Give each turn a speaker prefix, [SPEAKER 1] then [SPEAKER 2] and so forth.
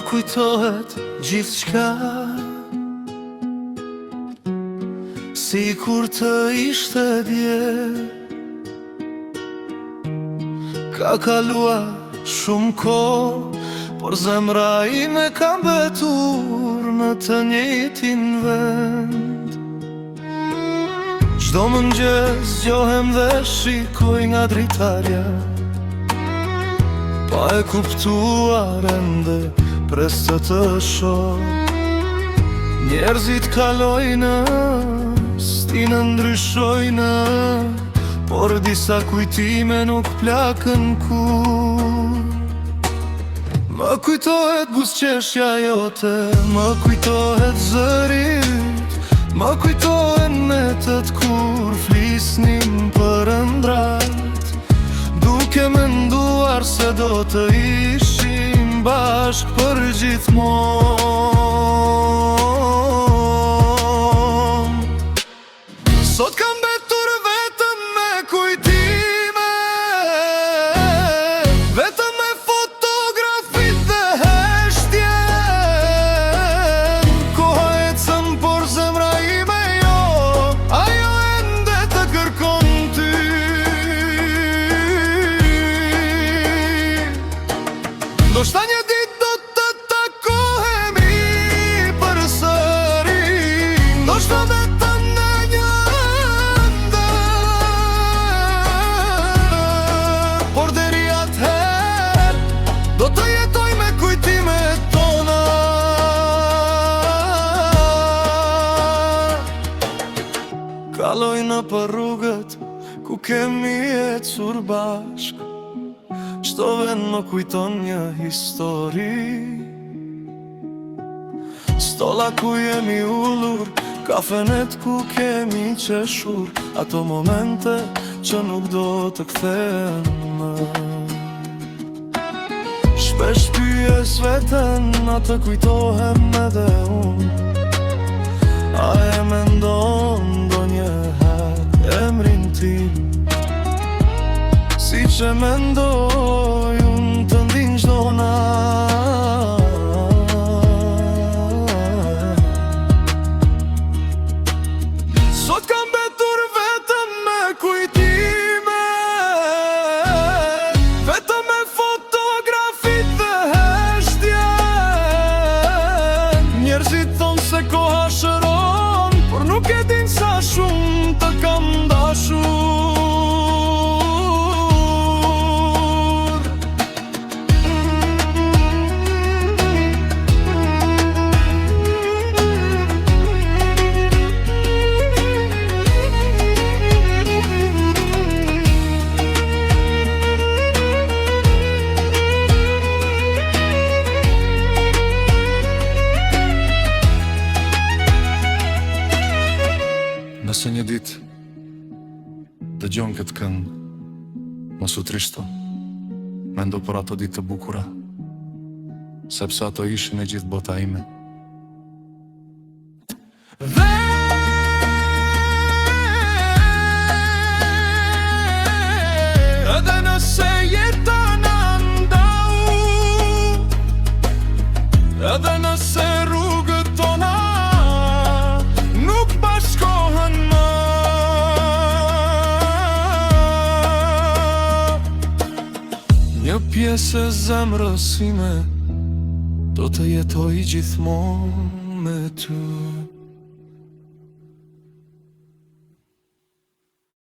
[SPEAKER 1] kujtohet gjithçka, si kur të ishte dje. Ka kaluar shumë kohë, por zemra ime ka mbetur në të njëjtin vend. Çdo mëngjes zgjohem dhe shikoj nga dritarja, pa e kuptuar ende pres të shoh. Njerëzit kalojnë, stinë ndryshojnë, por disa kujtime nuk plakën kur. Më kujtohet buzëqeshja jote, më kujtohet zërit, më kujtohen netët kur flisnim për ëndrat, duke menduar se do të ishim bashk për gjithmonë. Sot kam mbetur vetëm me kujtime, vetëm me fotografit dhe heshtje. Koha ecën, por zemra ime jo, ajo ende të kërkon ty. Ndoshta një ditë do të takohemi përsëri, ndoshta vetëm në një ende, por deri atëherë do të jetoj me kujtimet tona. Kaloj në për rrugët ku kemi ecur bashk, çdo vend më kujton një histori. Stolla ku jemi ullur, kafenet ku kemi qeshur, ato momente që nuk do të kthehen më. Shpesh pyes veten, a të kujtohem edhe unë, a e mendon ndonjëherë emrin tim, si që mendoj unë të ndin çdo natë. Sot kam mbetur vetëm me kujtime, vetëm me fotografit dhe heshtje. Njerëzit thonë se koha shëron, por nuk e din sa shumë të kam dashur. Nëse një ditë dëgjon këtë këngë, mos u trishto, mendo për ato ditë të bukura, sepse ato ishin e gjithë bota ime. Edhe nëse jeta na ndau, edhe nëse rrugët tona nuk bashkohen më, një pjesë e zemrës ime do të jetoj gjithmonë me ty.